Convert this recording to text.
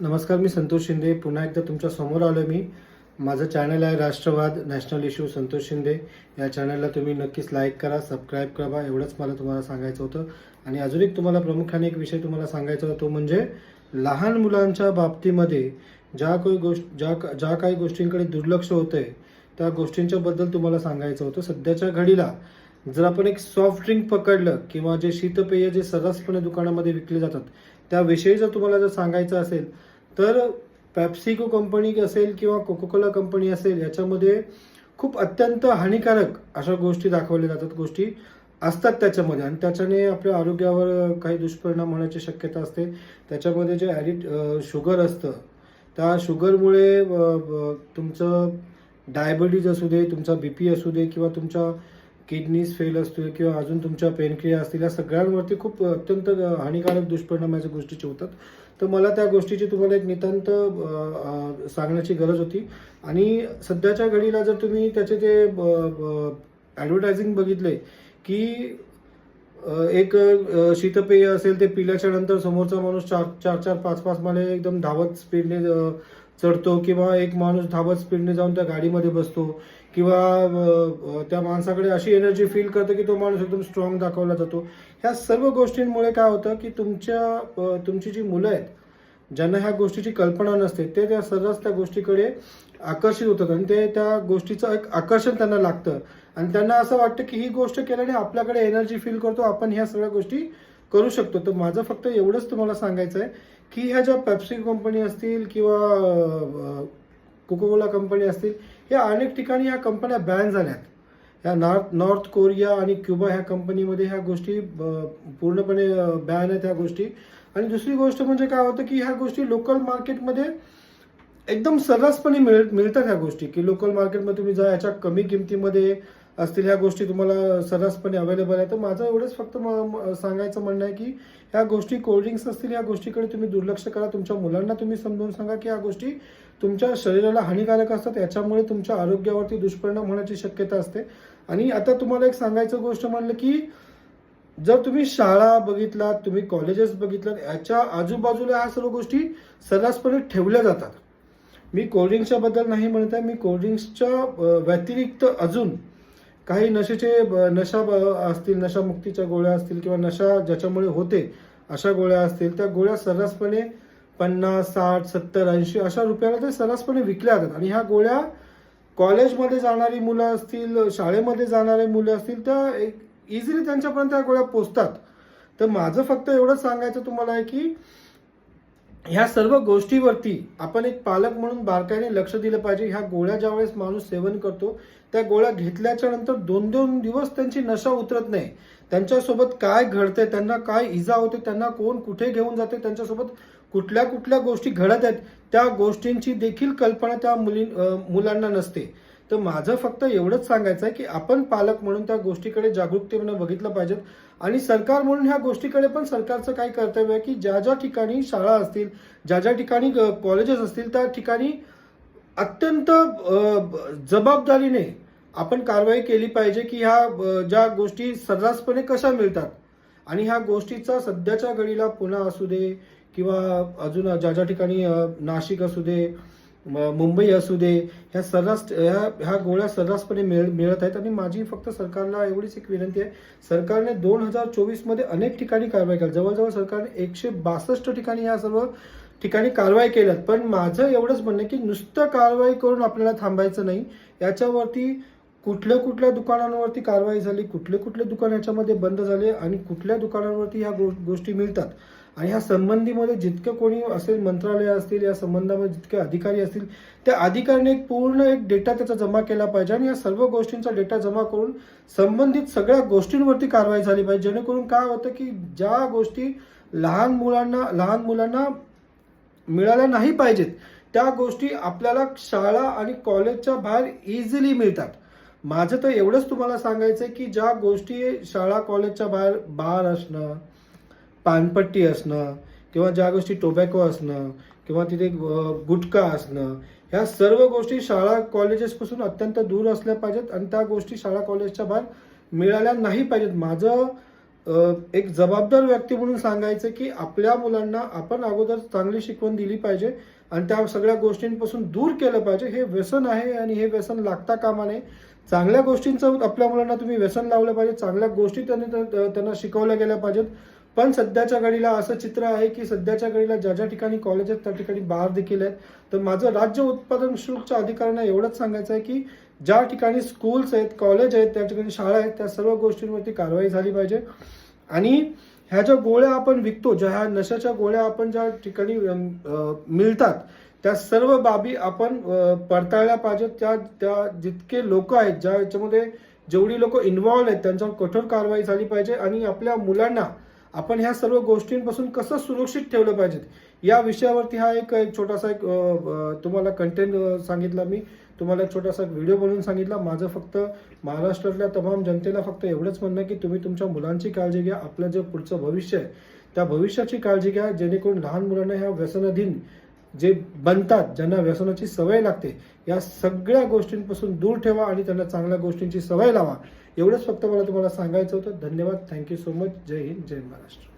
नमस्कार, मी संतोष शिंदे पुन्हा एकदा तुमच्या समोर आलो. मी माझं चॅनल आहे राष्ट्रवाद नॅशनल इश्यू संतोष शिंदे. या चॅनलला तुम्ही नक्कीच लाईक करा, सबस्क्राईब करा. एवढंच मला तुम्हाला सांगायचं होतं. आणि अजून एक तुम्हाला प्रामुख्याने एक विषय तुम्हाला सांगायचा होता, तो म्हणजे लहान मुलांच्या बाबतीमध्ये ज्या काही गोष्टींकडे दुर्लक्ष होतंय त्या गोष्टींच्याबद्दल तुम्हाला सांगायचं होतं. सध्याच्या घडीला जर आपण एक सॉफ्ट ड्रिंक पकडलं किंवा जे शीतपेय जे सर्रासपणे दुकानामध्ये विकले जातात त्याविषयी जर तुम्हाला जर सांगायचं असेल तर पेप्सिको कंपनी असेल किंवा कोकोकोला कंपनी असेल, याच्यामध्ये खूप अत्यंत हानिकारक अशा गोष्टी दाखवल्या जातात, गोष्टी असतात त्याच्यामध्ये. आणि त्याच्याने आपल्या आरोग्यावर काही दुष्परिणाम होण्याची शक्यता असते. त्याच्यामध्ये जे शुगर असतं त्या शुगरमुळे तुमचं डायबिटीज असू दे, तुमचा BP असू दे, किंवा तुमच्या किडनीज फेल असतील किंवा अजून तुमच्या पेनक्रिया असतील, या सगळ्यांवरती खूप अत्यंत हानिकारक दुष्परिणाम या गोष्टीचे होतात. तर मला त्या गोष्टीची तुम्हाला एक नितांत सांगण्याची गरज होती. आणि सध्याच्या घडीला जर तुम्ही त्याचे ते ॲडव्हर्टायझिंग बघितले की एक शीतपेय असेल ते पिल्याच्या नंतर समोरचा माणूस 4-5 माले एकदम धावत स्पीडने चढतो, किंवा एक माणूस धावत स्पीडने जाऊन त्या गाडीमध्ये बसतो, किंवा त्या माणसाकडे अशी एनर्जी फील करतं की तो माणूस एकदम स्ट्रॉंग दाखवला जातो. ह्या सर्व गोष्टींमुळे काय होतं की तुमची जी मुलं आहेत ज्यांना ह्या गोष्टीची कल्पना नसते ते त्या सर्रास त्या गोष्टीकडे आकर्षित होतात, आणि ते त्या गोष्टीचं एक आकर्षण त्यांना लागतं. आणि त्यांना असं वाटतं की ही गोष्ट केल्याने आपल्याकडे एनर्जी फील करतो, आपण ह्या सगळ्या गोष्टी करू शकतो. तर माझं फक्त एवढंच तुम्हाला सांगायचं आहे की ह्या ज्या पेप्सिको कंपनी असतील किंवा कोकोकोला कंपनी असतील, या अनेक ठिकाणी ह्या कंपन्या बॅन झाल्यात. ह्या नॉर्थ कोरिया आणि क्युबा ह्या कंपनीमध्ये ह्या गोष्टी पूर्णपणे बॅन आहेत ह्या गोष्टी. आणि दुसरी गोष्ट म्हणजे काय होतं की ह्या गोष्टी लोकल मार्केटमध्ये एकदम सर्रासपणे मिळतात ह्या गोष्टी, की लोकल मार्केटमध्ये तुम्ही जा, ह्याच्या कमी किमतीमध्ये असतील ह्या गोष्टी तुम्हाला सर्रासपणे अवेलेबल आहे. तर माझं एवढंच फक्त सांगायचं म्हणणं आहे की ह्या गोष्टी कोल्ड्रिंक्स असतील ह्या गोष्टीकडे तुम्ही दुर्लक्ष करा. तुमच्या मुलांना तुम्ही समजावून सांगा की ह्या गोष्टी तुमच्या शरीराला हानिकारक असतात, याच्यामुळे तुमच्या आरोग्यावरती दुष्परिणाम होण्याची शक्यता असते. आणि आता तुम्हाला एक सांगायचं गोष्ट म्हणलं की जर तुम्ही शाळा बघितलात, तुम्ही कॉलेजेस बघितलात, याच्या आजूबाजूला ह्या सर्व गोष्टी सर्रासपणे ठेवल्या जातात. मी कोल्ड्रिंक्सच्या बद्दल नाही म्हणत आहे, मी कोल्ड्रिंक्सच्या व्यतिरिक्त अजून काही नशा असतील, नशामुक्तीच्या गोळ्या असतील, किंवा नशा ज्याच्यामुळे होते अशा गोळ्या असतील, त्या गोळ्या सर्रासपणे 50, 60, 70, 80 अशा रुपयाला ते सर्रासपणे विकल्या जातात. आणि ह्या गोळ्या कॉलेजमध्ये जाणारी मुलं असतील, शाळेमध्ये जाणारे मुलं असतील, तर इझिली त्यांच्यापर्यंत त्या गोळ्या पोचतात. तर माझं फक्त एवढंच सांगायचं तुम्हाला आहे की ह्या सर्व गोष्टीवरती आपण एक पालक म्हणून बारकाईने लक्ष दिलं पाहिजे. ह्या गोळ्या ज्यावेळेस माणूस सेवन करतो, त्या गोळ्या घेतल्याच्या नंतर 2-2 दिवस त्यांची नशा उतरत नाही. त्यांच्यासोबत काय घडते, त्यांना काय इजा होते, त्यांना कोण कुठे घेऊन जाते, त्यांच्यासोबत कुठल्या कुठल्या गोष्टी घडत आहेत, त्या गोष्टींची देखील कल्पना त्या मुलांना नसते. तर माझं फक्त एवढंच सांगायचं आहे की आपण पालक म्हणून त्या गोष्टीकडे जागरूकतेने बघितलं पाहिजेत. आणि सरकार म्हणून ह्या गोष्टीकडे पण सरकारचं काय कर्तव्य आहे की ज्या ज्या ठिकाणी शाळा असतील, ज्या ज्या ठिकाणी कॉलेजेस असतील, त्या ठिकाणी अत्यंत जबाबदारीने आपण कारवाई केली पाहिजे की ह्या ज्या गोष्टी सर्रासपणे कशा मिळतात. आणि ह्या गोष्टीचा सध्याच्या घडीला पुणे असू दे किंवा अजून ज्या ज्या ठिकाणी नाशिक असू दे, मुंबई असू दे, ह्या गोळ्या सर्रासपणे मिळत आहेत. आणि माझी फक्त सरकारला एवढीच एक विनंती आहे, सरकारने 2024 मध्ये अनेक ठिकाणी कारवाई केली, जवळजवळ सरकारने 162 ठिकाणी ह्या सर्व ठिकाणी कारवाई केल्यात. पण माझं एवढंच म्हणणं की नुसतं कारवाई करून आपल्याला थांबायचं नाही. याच्यावरती कुठल्या दुकानांवरती कारवाई झाली, कुठले दुकान याच्यामध्ये बंद झाले, आणि कुठल्या दुकानांवरती ह्या गोष्टी मिळतात, आणि ह्या संबंधीमध्ये जितकं कोणी असेल, मंत्रालय असतील, या संबंधामध्ये जितके अधिकारी असतील, त्या अधिकाऱ्याने पूर्ण एक डेटा त्याचा जमा केला पाहिजे. आणि या सर्व गोष्टींचा डेटा जमा करून संबंधित सगळ्या गोष्टींवरती कारवाई झाली पाहिजे, जेणेकरून काय होतं की ज्या गोष्टी लहान मुलांना मिळाल्या नाही पाहिजेत, त्या गोष्टी आपल्याला शाळा आणि कॉलेजच्या बाहेर इझिली मिळतात. माझं तर एवढंच तुम्हाला सांगायचं आहे की ज्या गोष्टी शाळा कॉलेजच्या बाहेर बार असणं, पानपट्टी असणं, किंवा ज्या गोष्टी टोबॅको असणं, किंवा तिथे गुटखा असणं, ह्या सर्व गोष्टी शाळा कॉलेजेसपासून अत्यंत दूर असल्या पाहिजेत, आणि त्या गोष्टी शाळा कॉलेजच्या बाहेर मिळाल्या नाही पाहिजेत. माझं एक जबाबदार व्यक्ती म्हणून सांगायचं की आपल्या मुलांना आपण अगोदर चांगली शिकवण दिली पाहिजे आणि त्या सगळ्या गोष्टींपासून दूर केलं पाहिजे. हे व्यसन आहे आणि हे व्यसन लागता कामा नये. चांगल्या गोष्टींचं आपल्या मुलांना तुम्ही व्यसन लावलं पाहिजे, चांगल्या गोष्टी त्यांना शिकवल्या गेल्या पाहिजेत. पण सध्याच्या घडीला असं चित्र आहे की सध्याच्या घडीला ज्या ज्या ठिकाणी कॉलेज आहेत त्या ठिकाणी बार देखील आहेत. तर माझं राज्य उत्पादन शुल्कच्या अधिकाऱ्यांना एवढंच सांगायचं आहे की ज्या ठिकाणी स्कूल्स आहेत, कॉलेज आहेत, त्या ठिकाणी शाळा आहेत, त्या सर्व गोष्टींवरती कारवाई झाली पाहिजे. आणि ह्या ज्या गोळ्या आपण विकतो, ज्या ह्या नशाच्या गोळ्या आपण ज्या ठिकाणी मिळतात, त्या सर्व बाबी आपण पडताळल्या पाहिजेत. त्या जितके लोक आहेत, ज्या याच्यामध्ये जेवढी लोक इन्व्हॉल्व आहेत त्यांच्यावर कठोर कारवाई झाली पाहिजे. आणि आपल्या मुलांना आपण ह्या सर्व गोष्टींपासून कसं सुरक्षित ठेवलं पाहिजे या विषयावरती हा एक छोटासा तुम्हाला कंटेंट सांगितला. मी तुम्हाला एक छोटासा व्हिडिओ बनवून सांगितला. माझं फक्त महाराष्ट्रातल्या तमाम जनतेला फक्त एवढंच म्हणणं की तुम्ही तुमच्या मुलांची काळजी घ्या. आपलं जे पुढचं भविष्य आहे त्या भविष्याची काळजी घ्या, जेणेकरून लहान मुलांना ह्या व्यसनाधीन जे बनतात, ज्यांना व्यसनाची सवय लागते, या सगळ्या गोष्टींपासून दूर ठेवा आणि त्यांना चांगल्या गोष्टींची सवय लावा. एवढंच फक्त मला तुम्हाला सांगायचं होतं. धन्यवाद. Thank you so much. जय हिंद, जय महाराष्ट्र.